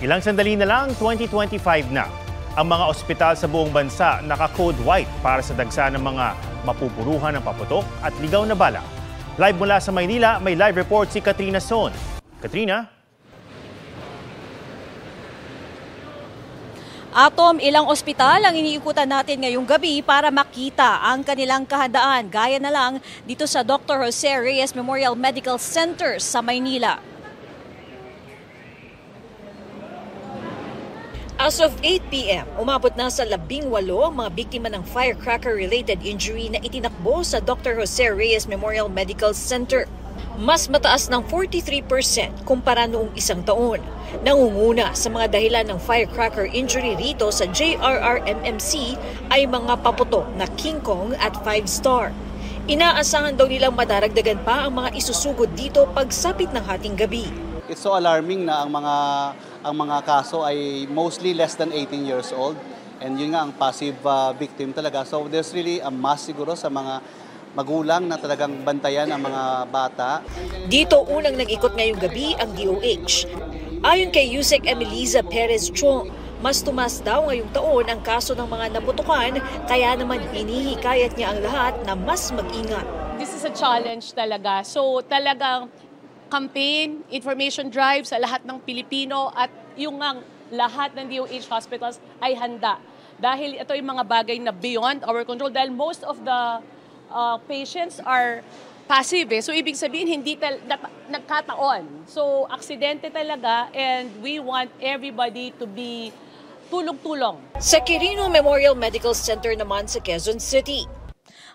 Ilang sandali na lang, 2025 na. Ang mga ospital sa buong bansa naka-code white para sa dagsa ng mga mapupuruhan ng paputok at ligaw na bala. Live mula sa Maynila, may live report si Katrina Son. Katrina? Atom, ilang ospital ang iniikutan natin ngayong gabi para makita ang kanilang kahandaan. Gaya na lang dito sa Dr. Jose Reyes Memorial Medical Center sa Maynila. As of 8 p.m., umabot na sa 18 ang mga biktima ng firecracker-related injury na itinakbo sa Dr. Jose Reyes Memorial Medical Center. Mas mataas ng 43% kumpara noong isang taon. Nangunguna sa mga dahilan ng firecracker injury rito sa JRRMMC ay mga paputok na King Kong at 5-star. Inaasahan daw nilang madaragdagan pa ang mga isusugod dito pagsapit ng hating gabi. It's so alarming na ang mga kaso ay mostly less than 18 years old, and yun nga ang passive victim talaga. So there's really a mass siguro sa mga magulang na talagang bantayan ang mga bata. Dito unang nag-ikot ngayong gabi ang DOH. Ayon kay Yusek Emiliza Perez Chong, mas tumas daw ngayong taon ang kaso ng mga naputukan, kaya naman hinihikayat niya ang lahat na mas mag-ingat. This is a challenge talaga. So talagang campaign, information drive sa lahat ng Pilipino at yung lahat ng DOH hospitals ay handa. Dahil ito yung mga bagay na beyond our control dahil most of the patients are passive. So ibig sabihin hindi nagkataon. So aksidente talaga and we want everybody to be tulong-tulong. Sa Quirino Memorial Medical Center naman sa Quezon City.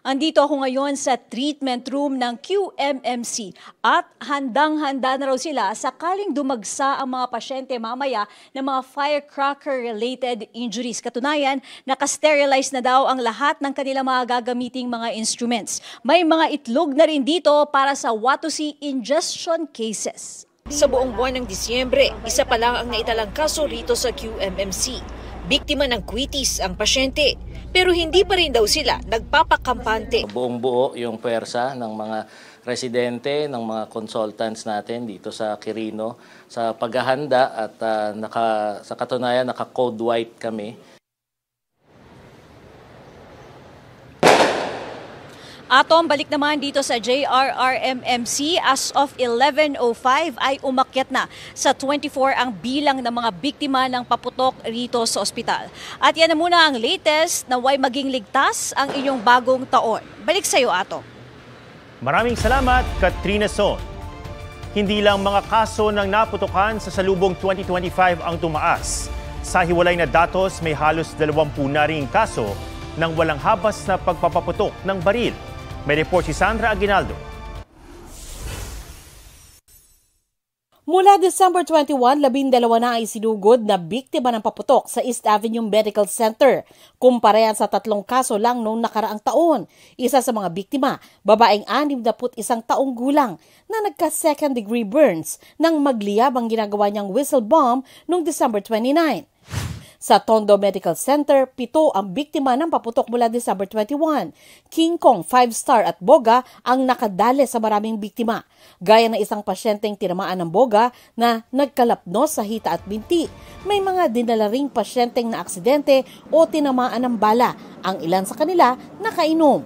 Andito ako ngayon sa treatment room ng QMMC at handang-handa na raw sila sakaling dumagsa ang mga pasyente mamaya ng mga firecracker-related injuries. Katunayan, nakasterilize na daw ang lahat ng kanilang mga gagamiting mga instruments. May mga itlog na rin dito para sa Watusi ingestion cases. Sa buong buwan ng Disyembre, isa pa lang ang naitalang kaso rito sa QMMC. Biktima ng quitis ang pasyente. Pero hindi pa rin daw sila nagpapakampante. Buong buo yung pwersa ng mga residente, ng mga consultants natin dito sa Quirino sa paghahanda at sa katunayan naka-code white kami. Atom, balik naman dito sa JRRMMC. As of 11:05 ay umakyat na sa 24 ang bilang ng mga biktima ng paputok rito sa ospital. At yan na muna ang latest na way maging ligtas ang inyong bagong taon. Balik sa iyo, Atom. Maraming salamat, Katrina Son. Hindi lang mga kaso ng naputukan sa salubong 2025 ang tumaas. Sa hiwalay na datos, may halos 20 na ring kaso ng walang habas na pagpapaputok ng baril. May report si Sandra Aguinaldo. Mula December 21, 12 na ay sinugod na biktima ng paputok sa East Avenue Medical Center. Kumpara sa 3 kaso lang noong nakaraang taon. Isa sa mga biktima, babaeng 61 taong gulang na nagka-second degree burns nang magliyab ang ginagawa niyang whistle bomb noong December 29. Sa Tondo Medical Center, 7 ang biktima ng paputok mula December 21. King Kong, 5-star at Boga ang nakadali sa maraming biktima. Gaya ng isang pasyenteng tinamaan ng Boga na nagkalapnos sa hita at binti. May mga dinala ring pasyenteng na aksidente o tinamaan ng bala. Ang ilan sa kanila nakainom.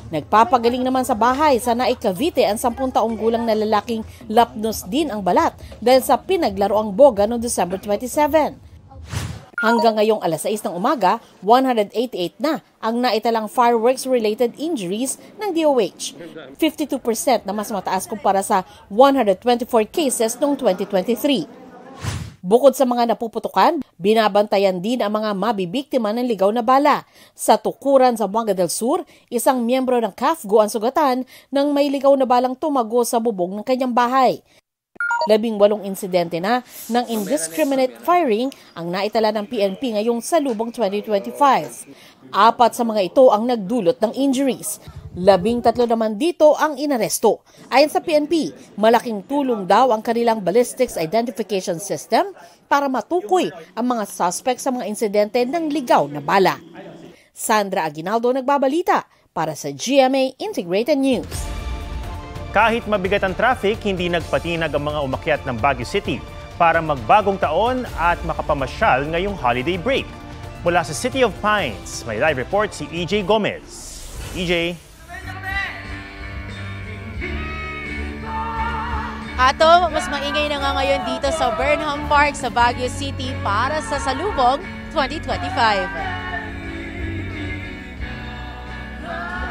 Nagpapagaling naman sa bahay sa Naik, Cavite ang 10 taong gulang na lalaking lapnos din ang balat dahil sa pinaglaroang Boga noong December 27. Hanggang ngayong alas 6 ng umaga, 188 na ang naitalang fireworks-related injuries ng DOH. 52% na mas mataas kumpara sa 124 cases noong 2023. Bukod sa mga napuputukan, binabantayan din ang mga mabibiktima ng ligaw na bala. Sa tukuran sa Buanga del Sur, isang miyembro ng CAFGO ang sugatan nang may ligaw na balang tumago sa bubong ng kanyang bahay. 18 insidente na ng indiscriminate firing ang naitala ng PNP ngayong salubong 2025. 4 sa mga ito ang nagdulot ng injuries. 13 naman dito ang inaresto. Ayon sa PNP, malaking tulong daw ang kanilang ballistics identification system para matukoy ang mga suspect sa mga insidente ng ligaw na bala. Sandra Aguinaldo nagbabalita para sa GMA Integrated News. Kahit mabigat ang traffic, hindi nagpatinag ang mga umakyat ng Baguio City para magbagong taon at makapamasyal ngayong holiday break. Mula sa City of Pines, may live report si EJ Gomez. EJ. Ato, mas maingay na nga ngayon dito sa Burnham Park sa Baguio City para sa Salubong 2025.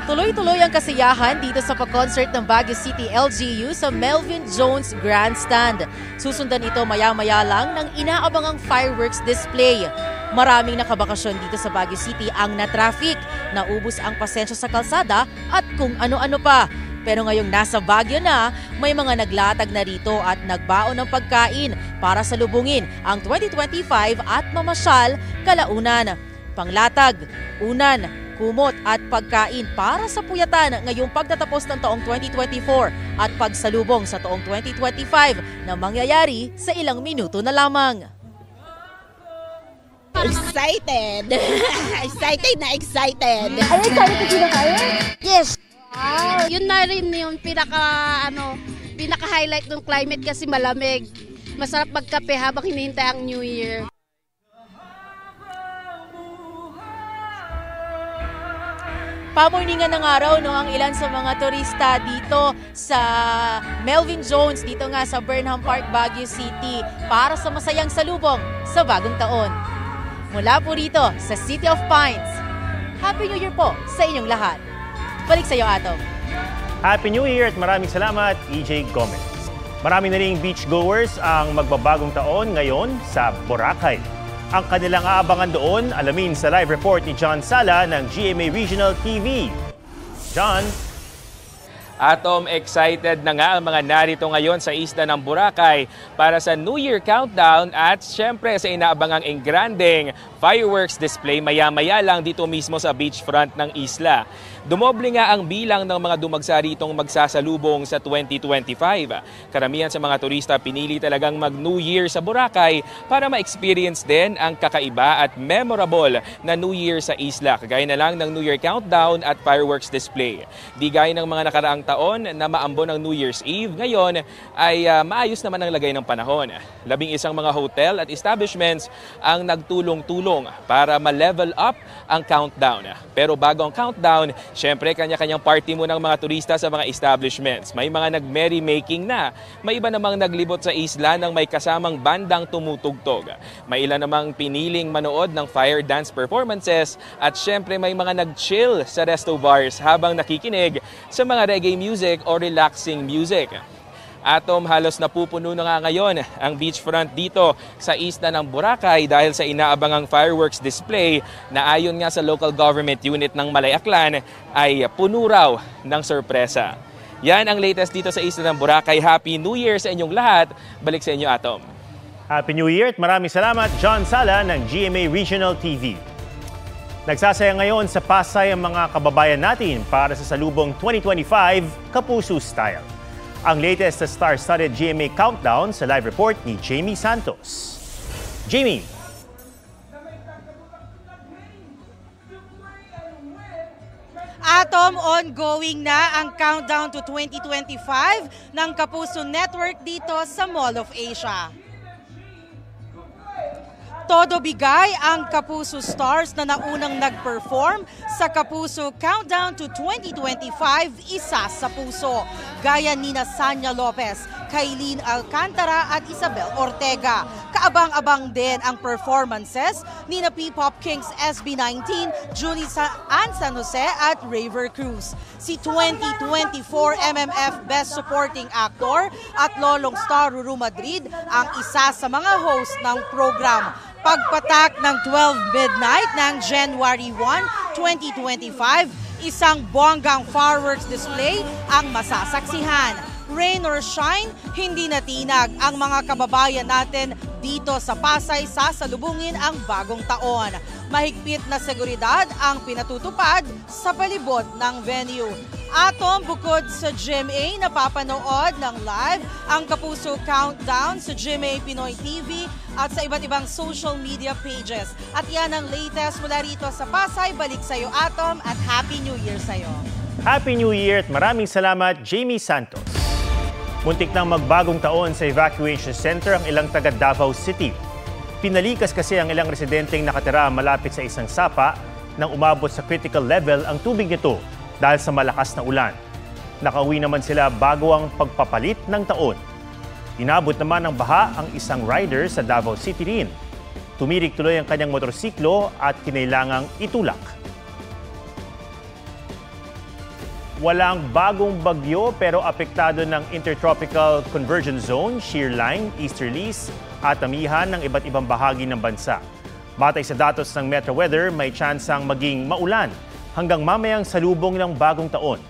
Tuloy-tuloy ang kasiyahan dito sa pag-concert ng Baguio City LGU sa Melvin Jones Grandstand. Susundan ito maya-maya lang ng inaabangang fireworks display. Maraming nakabakasyon dito sa Baguio City ang na-traffic, naubos ang pasensya sa kalsada at kung ano-ano pa. Pero ngayong nasa Baguio na, may mga naglatag na rito at nagbaon ng pagkain para salubungin ang 2025 at mamasyal kalaunan. Panglatag, unan, kumot at pagkain para sa puyatan ngayong pagtatapos ng taong 2024 at pagsalubong sa taong 2025 na mangyayari sa ilang minuto na lamang. Excited! Excited na excited! Are you excited to see the fireworks? Yes! Wow! Yun na rin yung pinaka-highlight ng climate kasi malamig. Masarap magkape habang hinihintay ang New Year. Pamorningan ng araw ang ilan sa mga turista dito sa Melvin Jones, dito nga sa Burnham Park, Baguio City para sa masayang salubong sa bagong taon. Mula po rito sa City of Pines, Happy New Year po sa inyong lahat. Balik sa iyo, Atom. Happy New Year at maraming salamat, EJ Gomez. Marami na ring beachgoers ang magbabagong taon ngayon sa Boracay. Ang kanilang aabangan doon, alamin sa live report ni John Sala ng GMA Regional TV. John? Atom, excited na nga ang mga narito ngayon sa isla ng Boracay para sa New Year countdown at syempre sa inaabangang engranding fireworks display maya-maya lang dito mismo sa beachfront ng isla. Dumoble nga ang bilang ng mga dumagsa ritong magsasalubong sa 2025. Karamihan sa mga turista pinili talagang mag-New Year sa Boracay para ma-experience din ang kakaiba at memorable na New Year sa isla. Kagaya na lang ng New Year countdown at fireworks display. Di gaya ng mga nakaraang taon na maambon ang New Year's Eve, ngayon ay maayos naman ang lagay ng panahon. 11 mga hotel at establishments ang nagtulong-tulong para ma-level up ang countdown. Pero bago ang countdown, syempre, kanya-kanyang party muna ng mga turista sa mga establishments. May mga nag-merrymaking na. May iba namang naglibot sa isla ng may kasamang bandang tumutugtog. May ilan namang piniling manood ng fire dance performances at syempre may mga nag-chill sa resto bars habang nakikinig sa mga reggae music o relaxing music. Atom, halos napupuno na nga ngayon ang beachfront dito sa isla ng Boracay dahil sa inaabangang fireworks display na ayon nga sa local government unit ng Malayaklan ay puno raw ng sorpresa. Yan ang latest dito sa isla ng Boracay. Happy New Year sa inyong lahat. Balik sa inyo, Atom. Happy New Year at maraming salamat, John Sala ng GMA Regional TV. Nagsasaya ngayon sa Pasay ang mga kababayan natin para sa salubong 2025 Kapuso Style. Ang latest sa star-studded GMA Countdown sa live report ni Jamie Santos. Jamie! Atom, ongoing na ang countdown to 2025 ng Kapuso Network dito sa Mall of Asia. Todo bigay ang Kapuso stars na naunang nag-perform sa Kapuso Countdown to 2025 Isa sa Puso, gaya nina Sanya Lopez, Kailin Alcantara at Isabel Ortega. Kaabang-abang din ang performances nina P-Pop Kings SB19, Julie Ann San Jose at Raver Cruz. Si 2024 MMF Best Supporting Actor at Lolong Star Ruru Madrid ang isa sa mga host ng program. Pagpatak ng 12 midnight ng January 1, 2025, isang bonggang fireworks display ang masasaksihan. Rain or shine, hindi natinag ang mga kababayan natin dito sa Pasay sasalubungin ang bagong taon. Mahigpit na seguridad ang pinatutupad sa palibot ng venue. Atom, bukod sa GMA, napapanood ng live ang Kapuso Countdown sa GMA Pinoy TV at sa iba't ibang social media pages. At yan ang latest mula rito sa Pasay. Balik sa'yo, Atom, at Happy New Year sa'yo. Happy New Year at maraming salamat, Jamie Santos. Muntik nang magbagong taon sa evacuation center ang ilang taga Davao City. Pinalikas kasi ang ilang residenteng nakatira malapit sa isang sapa nang umabot sa critical level ang tubig nito dahil sa malakas na ulan. Nakauwi naman sila bago ang pagpapalit ng taon. Inabot naman ng baha ang isang rider sa Davao City rin. Tumirik tuloy ang kanyang motorsiklo at kinailangang itulak. Walang bagong bagyo pero apektado ng Intertropical Convergence Zone, shear line, easterlies at amihan ng iba't ibang bahagi ng bansa. Batay sa datos ng Metro Weather, may tsansang maging maulan hanggang mamayang salubong ng bagong taon.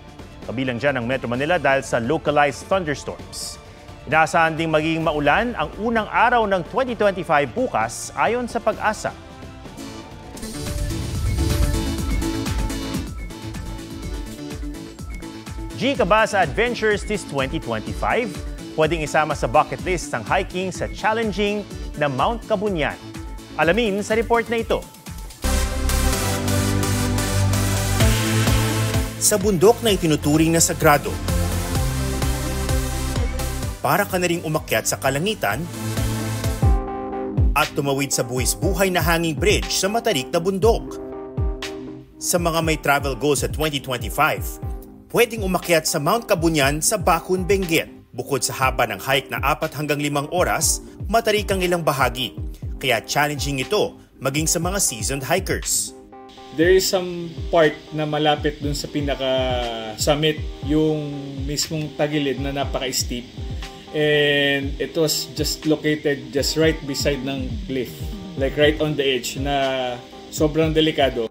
Kabilang dyan ang Metro Manila dahil sa localized thunderstorms. Inaasahan ding maging maulan ang unang araw ng 2025 bukas ayon sa Pag-asa. G ka ba sa adventures this 2025? Pwedeng isama sa bucket list ang hiking sa challenging na Mount Kabunyan. Alamin sa report na ito. Sa bundok na itinuturing na sagrado, para ka na ring umakyat sa kalangitan at tumawid sa buwis-buhay na hanging bridge sa matarik na bundok. Sa mga may travel goals sa 2025, pwedeng umakyat sa Mount Kabunyan sa Bakun, Benguet. Bukod sa haba ng hike na 4 hanggang 5 oras, matarik ang ilang bahagi. Kaya challenging ito maging sa mga seasoned hikers. There is some part na malapit dun sa pinaka-summit, yung mismong tagilid na napaka-steep. And it was just located just right beside ng cliff. Like right on the edge na sobrang delikado.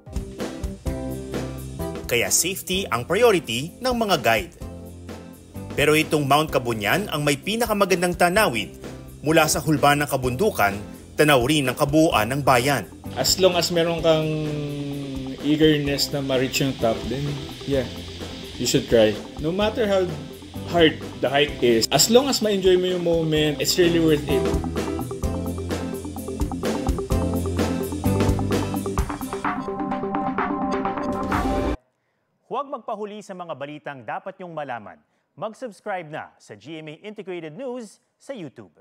Kaya safety ang priority ng mga guide. Pero itong Mount Kabunyan ang may pinakamagandang tanawid mula sa hulban ng kabundukan, tanaw rin ng kabuuan ng bayan. As long as meron kang eagerness na ma-reach yung top, then yeah, you should try. No matter how hard the hike is, as long as ma-enjoy mo yung moment, it's really worth it. Huwag magpahuli sa mga balitang dapat niyong malaman. Mag-subscribe na sa GMA Integrated News sa YouTube.